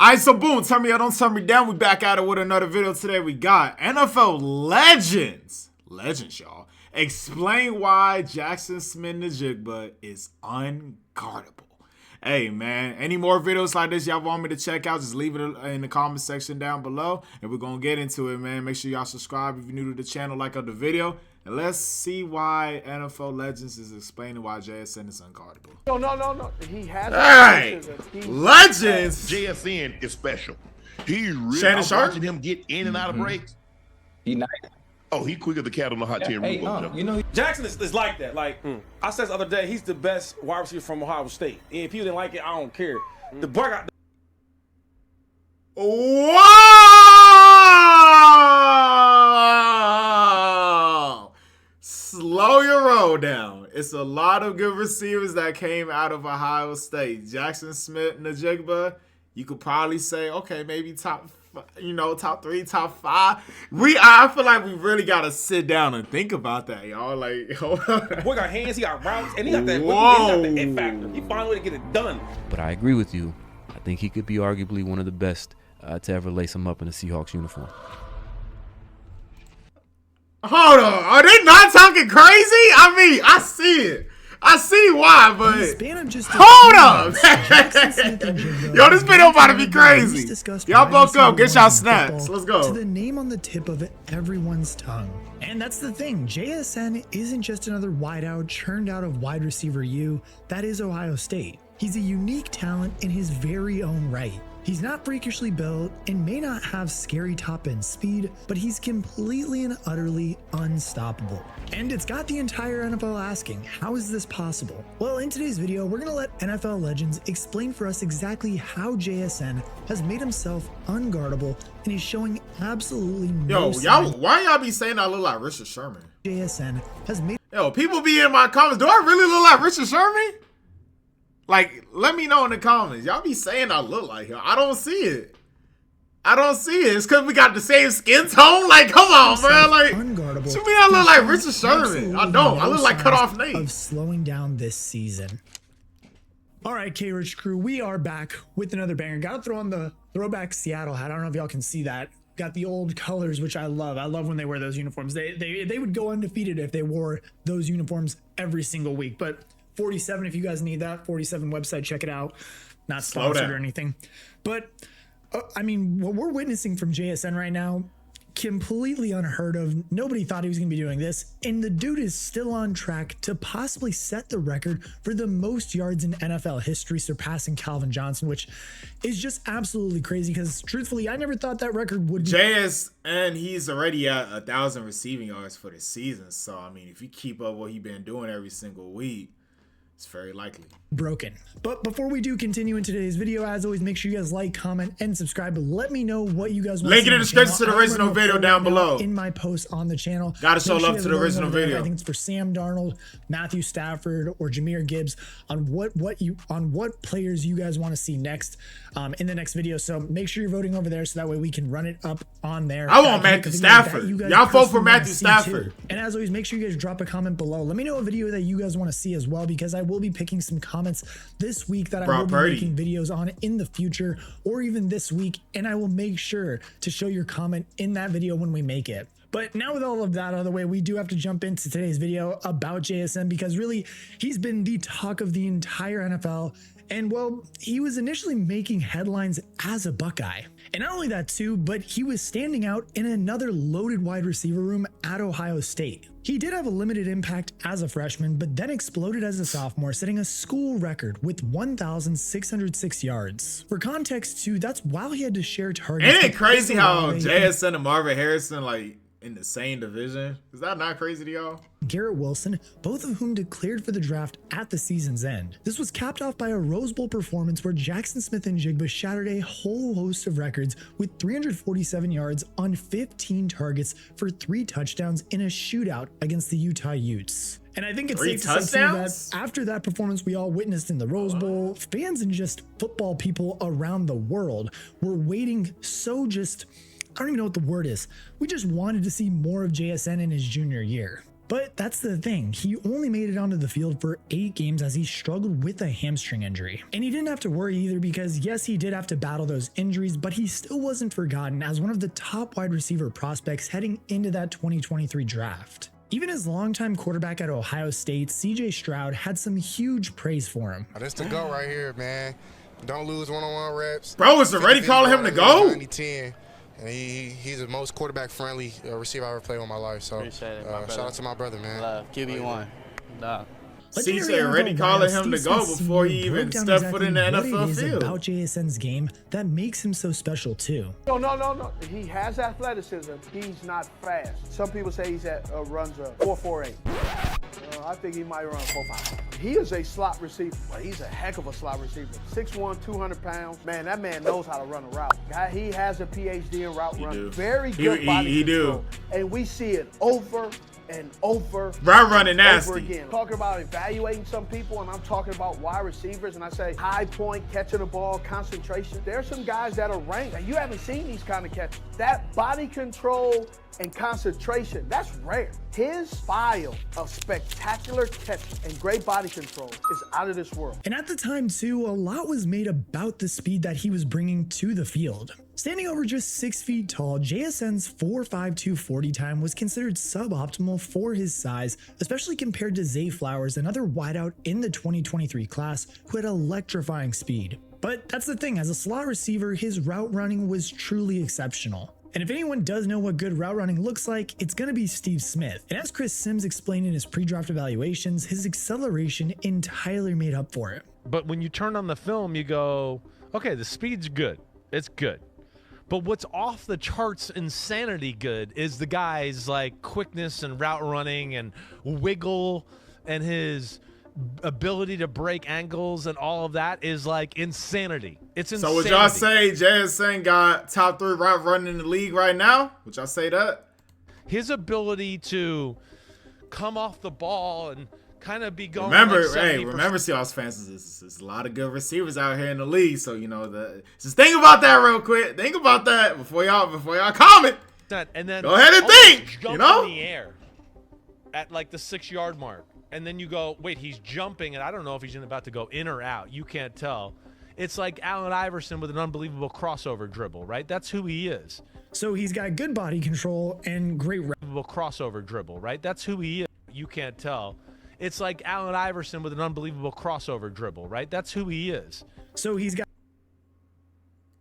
Alright, so boom, turn me up, don't turn me down. We back at it with another video today. We got NFL Legends, y'all. Explain why Jaxon Smith-Njigba is unguardable. Hey, man, any more videos like this y'all want me to check out, just leave it in the comment section down below, and we're going to get into it, man. Make sure y'all subscribe if you're new to the channel, like up the video, and let's see why NFL Legends is explaining why JSN is unguardable. No. He has. Hey, Legends. JSN is special. He's really Shannon Sharp? watching him get in and out of breaks. He nice. Oh, he quicker the cat on the hot tin roof. You know, Jaxon is like that. Like I said the other day, he's the best wide receiver from Ohio State. And if you didn't like it, I don't care. The boy got. Whoa! Slow your roll down. It's a lot of good receivers that came out of Ohio State. Jaxon Smith-Njigba, you could probably say, okay, maybe top 3, top 5. I feel like we really gotta sit down and think about that, y'all. Like, hold on. Boy got hands, he got routes, and he got that. Whoa. He got the it factor. He found a way to get it done. But I agree with you. I think he could be arguably one of the best to ever lace him up in a Seahawks uniform. Hold on. Are they not talking crazy? I mean, I see it. I see why, but hold up. Yo, this video about to be crazy. Y'all buck up, get y'all snaps. Let's go. To the name on the tip of everyone's tongue. And that's the thing. JSN isn't just another wideout churned out of wide receiver U. That is Ohio State. He's a unique talent in his very own right. He's not freakishly built and may not have scary top-end speed, but he's completely and utterly unstoppable. And it's got the entire NFL asking, how is this possible? Well, in today's video, we're gonna let NFL Legends explain for us exactly how JSN has made himself unguardable and he's showing absolutely no sign. Why y'all be saying I look like Richard Sherman? JSN has made. Yo, people be in my comments, do I really look like Richard Sherman? Like, let me know in the comments. Y'all be saying I look like him. I don't see it. It's because we got the same skin tone. Like, come on, bro. Like, unguardable. To me, I look like Richard Sherman. I don't. I look like CutOffNate. Of slowing down this season. All right, K-Rich crew, we are back with another banger. Got to throw on the throwback Seattle hat. I don't know if y'all can see that. Got the old colors, which I love. I love when they wear those uniforms. They would go undefeated if they wore those uniforms every single week. But 47, if you guys need that, 47 website, check it out. Not sponsored or anything. But, I mean, what we're witnessing from JSN right now, completely unheard of. Nobody thought he was going to be doing this. And the dude is still on track to possibly set the record for the most yards in NFL history, surpassing Calvin Johnson, which is just absolutely crazy because, truthfully, I never thought that record would be. JSN, he's already at 1,000 receiving yards for the season. So, I mean, if you keep up what he's been doing every single week, it's very likely broken. But before we do continue in today's video, as always, make sure you guys like, comment, and subscribe. Let me know what you guys want. Link in the description to the original video down below. In my post on the channel. Gotta show love to the original video. I think it's for Sam Darnold, Matthew Stafford, or Jahmyr Gibbs on what players you guys want to see next in the next video. So make sure you're voting over there so that way we can run it up on there. I want Matthew Stafford. Y'all vote for Matthew Stafford. And as always, make sure you guys drop a comment below. Let me know a video that you guys want to see as well, because I will be picking some comments this week that I will be making videos on in the future, or even this week, and I will make sure to show your comment in that video when we make it. But now with all of that out of the way, we do have to jump into today's video about JSN, because really he's been the talk of the entire NFL. And well, he was initially making headlines as a Buckeye. And not only that too, but he was standing out in another loaded wide receiver room at Ohio State. He did have a limited impact as a freshman, but then exploded as a sophomore, setting a school record with 1,606 yards. For context too, that's while he had to share targets. Ain't it crazy how JSN and Marvin Harrison like in the same division? Is that not crazy to y'all? Garrett Wilson, both of whom declared for the draft at the season's end. This was capped off by a Rose Bowl performance where Jaxon Smith-Njigba shattered a whole host of records with 347 yards on 15 targets for 3 touchdowns in a shootout against the Utah Utes. And I think it's safe to say that after that performance we all witnessed in the Rose Bowl, fans and just football people around the world were waiting I don't even know what the word is. We just wanted to see more of JSN in his junior year. But that's the thing, he only made it onto the field for 8 games as he struggled with a hamstring injury. And he didn't have to worry either because yes, he did have to battle those injuries, but he still wasn't forgotten as one of the top wide receiver prospects heading into that 2023 draft. Even his longtime quarterback at Ohio State, CJ Stroud, had some huge praise for him. That's the GOAT right here, man. Don't lose one-on-one reps. Bro was already calling him the GOAT? 90-10. And he's the most quarterback-friendly receiver I ever played in my life. So shout out to my brother, man. Love. QB1. Love. CJ already calling him the GOAT before he even stepped foot in the NFL field. About JSN's game that makes him so special too. No. He has athleticism. He's not fast. Some people say he's runs a 4.48. I think he might run a 4.5. He is a slot receiver, but he's a heck of a slot receiver. 6'1", 200 pounds. Man, that man knows how to run a route. He has a PhD in route running. Very good body control. And we see it over and over. Route running nasty. Over again. Talking about evaluating some people, and I'm talking about wide receivers, and I say high point, catching the ball, concentration. There are some guys that are ranked, and you haven't seen these kind of catches. That body control and concentration, that's rare. His file of spectacular catches and great body control is out of this world. And at the time too, a lot was made about the speed that he was bringing to the field. Standing over just 6 feet tall, JSN's 4.52 40 time was considered suboptimal for his size, especially compared to Zay Flowers, another wideout in the 2023 class who had electrifying speed. But that's the thing, as a slot receiver, his route running was truly exceptional. And if anyone does know what good route running looks like, it's going to be Steve Smith. And as Chris Sims explained in his pre-draft evaluations, his acceleration entirely made up for it. But when you turn on the film, you go, okay, the speed's good. It's good. But what's off the charts insanity good is the guy's like quickness and route running and wiggle and his ability to break angles and all of that is like insanity. It's insanity. So would y'all say JSN got top 3 route running in the league right now? Would y'all say that? His ability to come off the ball and kind of be going. Remember, like remember, Seahawks fans, there's a lot of good receivers out here in the league. So you know just think about that real quick. Think about that before y'all comment. And then go ahead and think. Jump you know, in the air at like the 6-yard mark. And then you go, wait, he's jumping, and I don't know if he's about to go in or out. You can't tell. It's like Allen Iverson with an unbelievable crossover dribble, right? That's who he is. So he's got good body control and great crossover dribble, right? That's who he is. You can't tell. It's like Allen Iverson with an unbelievable crossover dribble, right? That's who he is. So he's got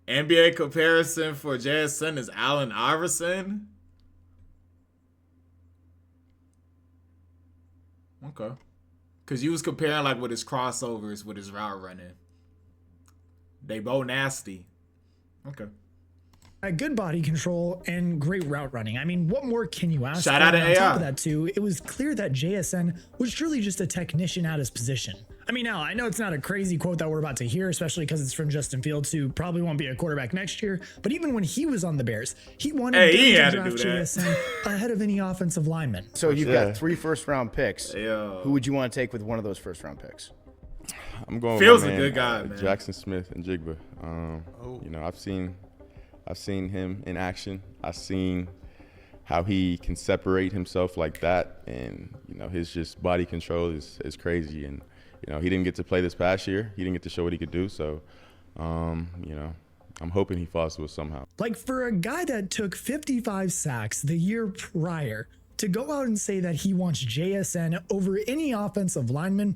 NBA comparison for JSN is Allen Iverson. Okay. Because you was comparing like with his crossovers, with his route running. They both nasty. Okay. Good body control and great route running. I mean, what more can you ask? Shout out to AI. On top of that too, it was clear that JSN was truly just a technician at his position. I mean, now I know it's not a crazy quote that we're about to hear, especially because it's from Justin Fields, who probably won't be a quarterback next year. But even when he was on the Bears, he wanted to draft JSN ahead of any offensive lineman. So you've got 3 first-round picks. Who would you want to take with one of those first-round picks? I'm going. Fields a good guy, man. Jaxon Smith-Njigba. You know, I've seen him in action. I've seen how he can separate himself like that, and you know, his just body control is crazy. And you know, he didn't get to play this past year. He didn't get to show what he could do. So, you know, I'm hoping he falls to us somehow. Like for a guy that took 55 sacks the year prior to go out and say that he wants JSN over any offensive lineman,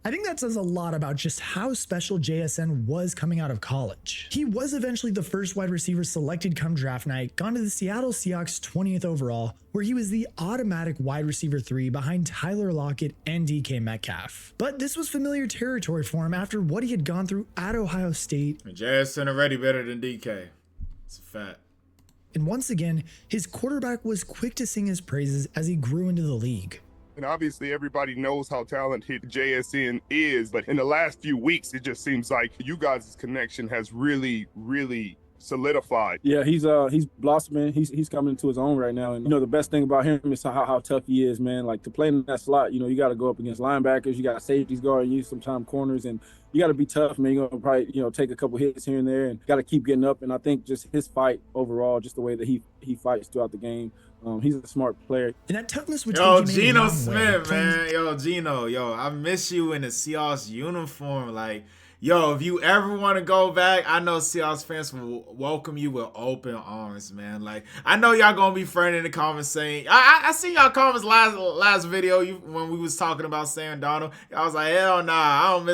I think that says a lot about just how special JSN was coming out of college. He was eventually the first wide receiver selected come draft night, gone to the Seattle Seahawks 20th overall, where he was the automatic wide receiver 3 behind Tyler Lockett and DK Metcalf. But this was familiar territory for him after what he had gone through at Ohio State. And JSN already better than DK. It's a fact. And once again, his quarterback was quick to sing his praises as he grew into the league. And obviously everybody knows how talented JSN is, but in the last few weeks, it just seems like you guys' connection has really solidified. Yeah, he's blossoming. He's coming into his own right now. And the best thing about him is how tough he is, man. Like, to play in that slot, you got to go up against linebackers, you got safeties guarding you, sometimes corners, and you got to be tough, man. You're gonna probably take a couple hits here and there, and got to keep getting up. And I think just his fight overall, just the way that he fights throughout the game. He's a smart player. And that toughness would Geno Smith, man. Yo, Geno, I miss you in the Seahawks uniform. Like, yo, if you ever want to go back, I know Seahawks fans will welcome you with open arms, man. Like, I know y'all gonna be friendly in the comments saying, I seen y'all comments last video when we was talking about Sam Darnold. I was like, hell nah, I don't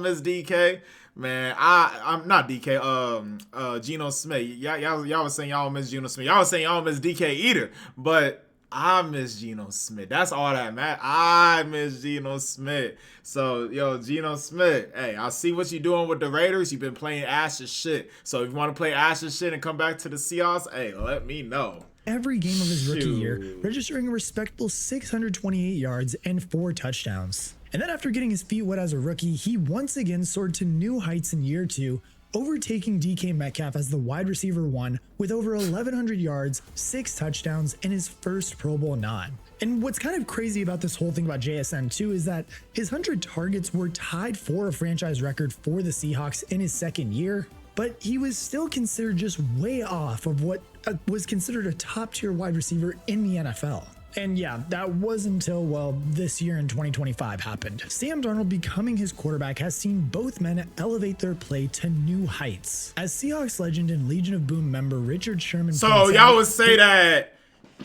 miss DK. Man, I'm not DK. Geno Smith. Y'all was saying y'all don't miss Geno Smith. Y'all was saying y'all don't miss DK either. But I miss Geno Smith. That's all that matters. I miss Geno Smith. So, yo, Geno Smith, hey, I see what you're doing with the Raiders. You've been playing ass as shit. So if you want to play ass as shit and come back to the Seahawks, hey, let me know. Every game of his rookie year, registering a respectable 628 yards and 4 touchdowns. And then after getting his feet wet as a rookie, he once again soared to new heights in year 2, overtaking DK Metcalf as the wide receiver 1 with over 1,100 yards, 6 touchdowns, and his first Pro Bowl nod. And what's kind of crazy about this whole thing about JSN too is that his 100 targets were tied for a franchise record for the Seahawks in his second year, but he was still considered just way off of what was considered a top-tier wide receiver in the NFL. And yeah, that was until, well, this year in 2025 happened. Sam Darnold becoming his quarterback has seen both men elevate their play to new heights. As Seahawks legend and Legion of Boom member Richard Sherman. So y'all would say that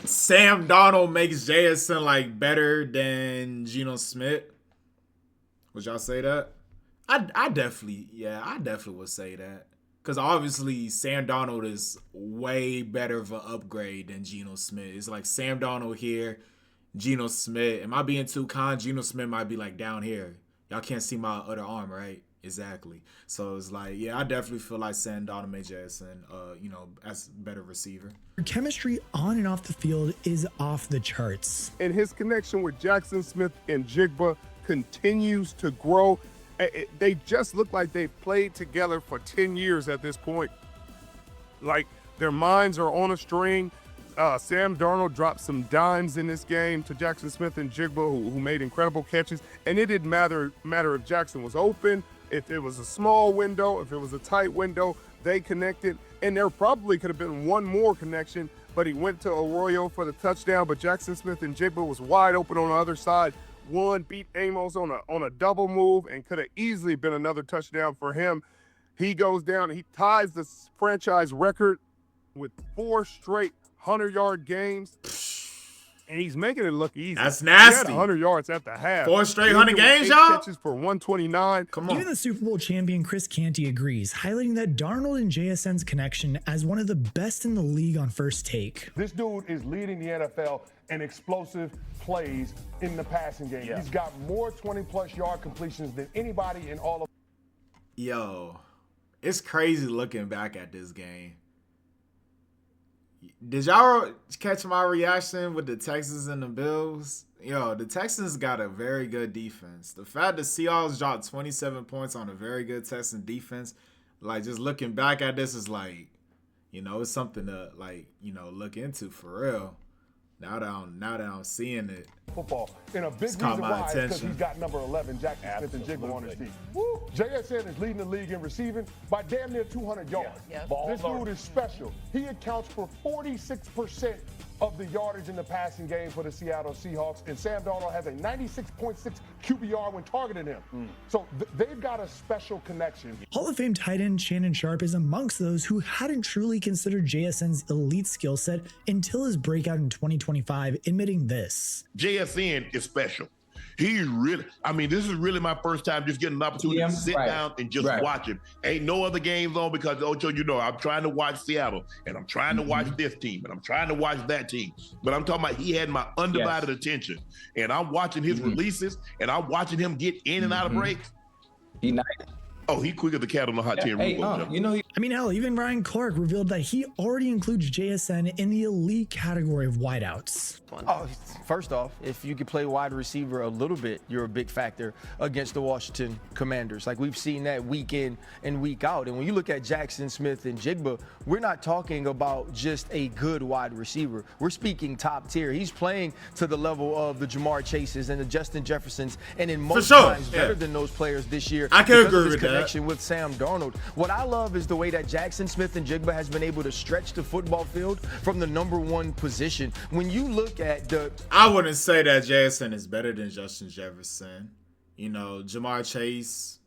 Sam Darnold makes JSN like better than Geno Smith? Would y'all say that? I definitely would say that. Because obviously Sam Darnold is way better of an upgrade than Geno Smith. It's like Sam Darnold here, Geno Smith. Am I being too kind? Geno Smith might be like down here. Y'all can't see my other arm, right? Exactly. So it's like, yeah, I definitely feel like Sam Darnold made Jaxon, as a better receiver. Chemistry on and off the field is off the charts. And his connection with Jaxon Smith-Njigba continues to grow. They just look like they've played together for 10 years at this point. Like, their minds are on a string. Sam Darnold dropped some dimes in this game to Jaxon Smith-Njigba, who made incredible catches. And it didn't matter if Jaxon was open, if it was a small window, if it was a tight window, they connected. And there probably could have been one more connection, but he went to Arroyo for the touchdown. But Jaxon Smith-Njigba was wide open on the other side. Beat Amos on a double move and could have easily been another touchdown for him. He goes down and he ties the franchise record with 4 straight 100-yard games. And he's making it look easy. That's nasty. He had 100 yards at the half. 4 straight 100 games, y'all? Catches for 129. Come on. Even the Super Bowl champion Chris Canty agrees, highlighting that Darnold and JSN's connection as one of the best in the league on first take. This dude is leading the NFL in explosive plays in the passing game. Yeah. He's got more 20-plus yard completions than anybody in all of. Yo, it's crazy looking back at this game. Did y'all catch my reaction with the Texans and the Bills? Yo, the Texans got a very good defense. The fact that Seahawks dropped 27 points on a very good Texans defense, like, just looking back at this is like, it's something to, like, look into for real. Now that I'm seeing it. Football. And a big reason why is because he's got number 11, Jaxon Smith-Njigba on his team. Woo! JSN is leading the league in receiving by damn near 200 yards. Yeah. This dude is special. He accounts for 46% of the yardage in the passing game for the Seattle Seahawks, and Sam Darnold has a 96.6 QBR when targeting him. So they've got a special connection. Hall of Fame tight end Shannon Sharpe is amongst those who hadn't truly considered JSN's elite skill set until his breakout in 2025, admitting this. JSN is special. He's really, this is really my first time just getting an opportunity to sit down and just watch him. Ain't no other games on because, Ocho, I'm trying to watch Seattle and I'm trying to watch this team and I'm trying to watch that team. But I'm talking about he had my undivided attention. And I'm watching his releases and I'm watching him get in and out of breaks. He nice. Oh, he quicker the cat on the hot tin roof. He I mean, hell, even Ryan Clark revealed that he already includes JSN in the elite category of wideouts. Oh, first off, if you could play wide receiver a little bit, you're a big factor against the Washington Commanders. Like, we've seen that week in and week out. And when you look at Jaxon Smith-Njigba, we're not talking about just a good wide receiver. We're speaking top tier. He's playing to the level of the Jamar Chases and the Justin Jeffersons, and in most times better than those players this year. I can agree with with connection with Sam Darnold. What I love is the way that Jaxon Smith-Njigba has been able to stretch the football field from the #1 position. When you look at the... I wouldn't say that JSN is better than Justin Jefferson. You know, Jamar Chase,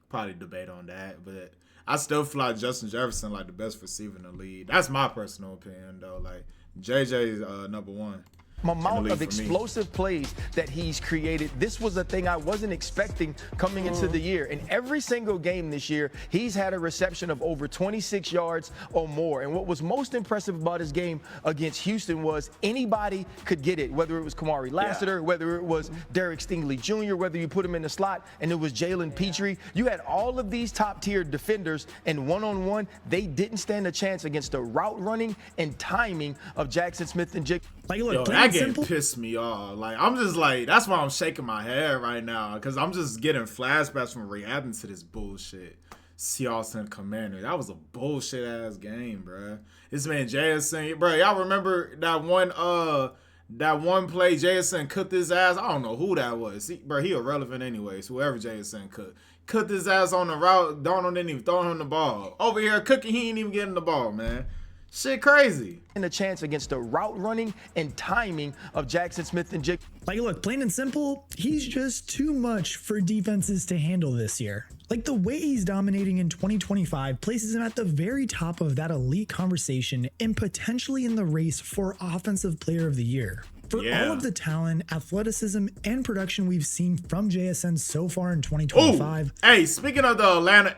probably debate on that, but I still feel like Justin Jefferson like the best receiver in the league. That's my personal opinion, though. Like, JJ is #1. Amount of explosive plays that he's created. This was a thing I wasn't expecting coming into the year. In every single game this year, he's had a reception of over 26 yards or more. And what was most impressive about his game against Houston was anybody could get it, whether it was Kamari Lassiter, whether it was Derek Stingley Jr., whether you put him in the slot and it was Jalen Petrie. You had all of these top-tier defenders, and one-on-one, they didn't stand a chance against the route running and timing of Jaxon Smith-Njigba. Like, look, that game pissed me off. Like, I'm just like, that's why I'm shaking my head right now, because I'm just getting flashbacks from reacting to this bullshit. Seahawks and Commanders. That was a bullshit ass game, bro. This man JSN, bro. Y'all remember that one play JSN cooked his ass? I don't know who that was. Bro, he irrelevant anyways. Whoever JSN cooked his ass on the route. Darnold didn't even throw him the ball. Over here cooking, he ain't even getting the ball, man. Shit crazy. And a chance against the route running and timing of Jaxon Smith-Njigba. Like, look, plain and simple, he's just too much for defenses to handle this year. Like, the way he's dominating in 2025 places him at the very top of that elite conversation and potentially in the race for Offensive Player of the Year. For all of the talent, athleticism, and production we've seen from JSN so far in 2025. Ooh, hey, speaking of the Atlanta,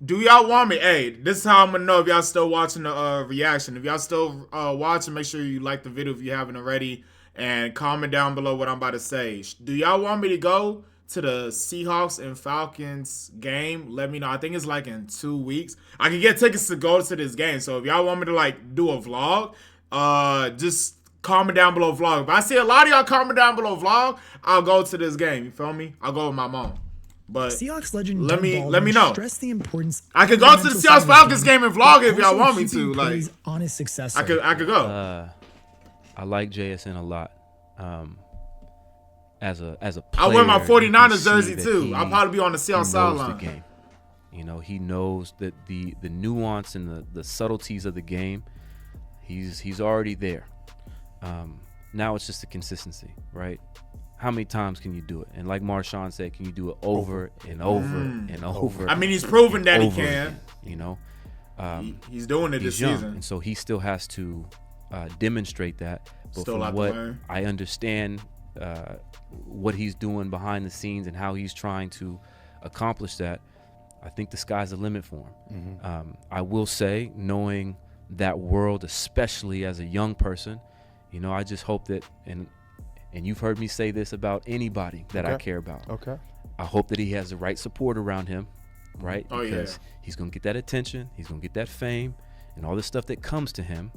do y'all want me? Hey, this is how I'm gonna know if y'all still watching the reaction. If y'all still watching, make sure you like the video if you haven't already, and comment down below what I'm about to say. Do y'all want me to go to the Seahawks and Falcons game? Let me know. I think it's like in 2 weeks. I can get tickets to go to this game. So if y'all want me to like do a vlog, just comment down below vlog. If I see a lot of y'all comment down below vlog, I'll go to this game. You feel me? I'll go with my mom. But Seahawks legend let me know. Stress the importance. I could go to the Seahawks Falcons game and vlog if y'all want me to. Like, on his successor. I could go. I like JSN a lot. As a player, I wear my 49ers jersey too. I'll probably be on the Seahawks sideline. Game. You know, he knows that the nuance and the subtleties of the game. He's already there. Now it's just the consistency, right? How many times can you do it? And like Marshawn said, can you do it over and over and over? I mean, he's proven that he can. Again, you know, he's doing it this season, and so he still has to demonstrate that. But still from what I understand, what he's doing behind the scenes and how he's trying to accomplish that, I think the sky's the limit for him. I will say, knowing that world, especially as a young person, you know, I just hope that and you've heard me say this about anybody that I care about. I hope that he has the right support around him, right? Because he's going to get that attention. He's going to get that fame and all the stuff that comes to him.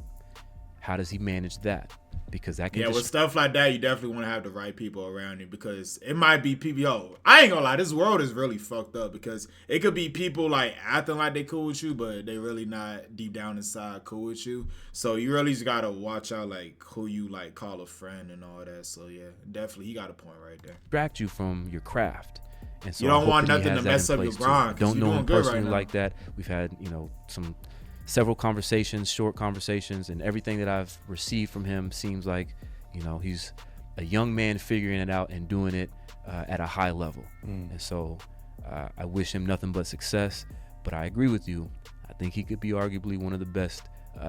How does he manage that? Because that can with stuff like that, you definitely want to have the right people around you, because it might be people. Yo, I ain't gonna lie, this world is really fucked up, because it could be people like acting like they cool with you, but they really not deep down inside cool with you. So you really just gotta watch out like who you like call a friend and all that. So yeah, definitely, he got a point right there. Distract you from your craft. And so you don't want nothing to mess up your grind. Don't know him personally like that. We've had, you know, several conversations, short conversations, and everything that I've received from him seems like, you know, he's a young man figuring it out and doing it at a high level. And so I wish him nothing but success, but I agree with you. I think he could be arguably one of the best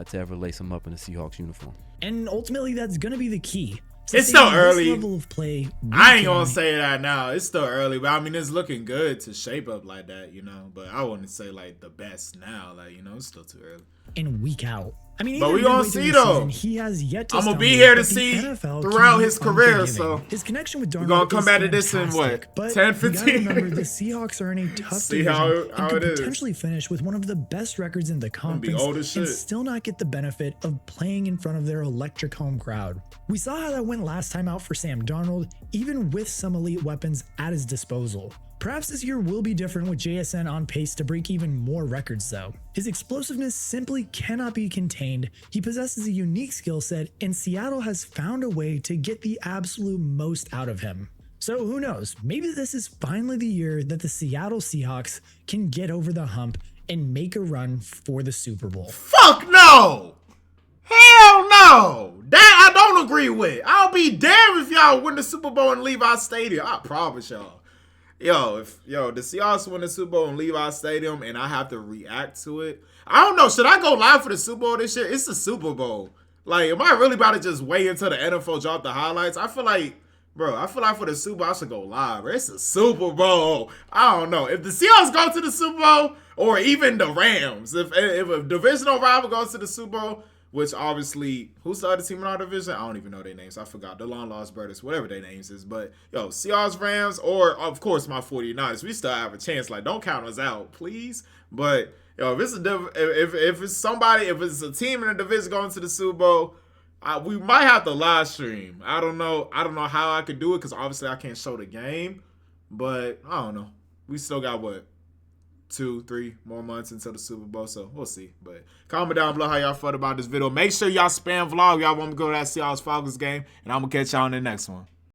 to ever lace him up in a Seahawks uniform. And ultimately, that's going to be the key. It's still early. Level of play, I ain't gonna say that now. It's still early, but I mean, it's looking good to shape up like that, you know. But I wouldn't say like the best now, like, you know, it's still too early. And week out. I mean, but we gonna see though. He has yet to. I'm gonna be here to see throughout his career. So his connection with Darnold, we're gonna come back to this in what 10-15. Remember, the Seahawks are in a tough division and could potentially finish with one of the best records in the conference and still not get the benefit of playing in front of their electric home crowd. We saw how that went last time out for Sam Darnold, even with some elite weapons at his disposal. Perhaps this year will be different with JSN on pace to break even more records though. His explosiveness simply cannot be contained. He possesses a unique skill set and Seattle has found a way to get the absolute most out of him. So who knows, maybe this is finally the year that the Seattle Seahawks can get over the hump and make a run for the Super Bowl. Fuck no! Hell no! That I don't agree with. I'll be damned if y'all win the Super Bowl and leave our stadium. I promise y'all. If the Seahawks win the Super Bowl and leave our stadium and I have to react to it, I don't know. Should I go live for the Super Bowl this year? It's the Super Bowl. Like, am I really about to just wait until the NFL drop the highlights? I feel like for the Super Bowl, I should go live, bro. It's the Super Bowl. I don't know. If the Seahawks go to the Super Bowl, or even the Rams, if a divisional rival goes to the Super Bowl, which obviously, who's the other team in our division? I don't even know their names. I forgot. The Long Lost Brothers, whatever their names is. But, Seahawks, Rams, or, of course, my 49ers. We still have a chance. Like, don't count us out, please. But, if it's a team in the division going to the Super Bowl, we might have to live stream. I don't know how I could do it because, obviously, I can't show the game. But, I don't know. We still got, 2-3 more months until the Super Bowl, so we'll see. But comment down below how y'all felt about this video. Make sure y'all spam vlog. Y'all want me to go to that Seahawks Falcons game, and I'm gonna catch y'all in the next one.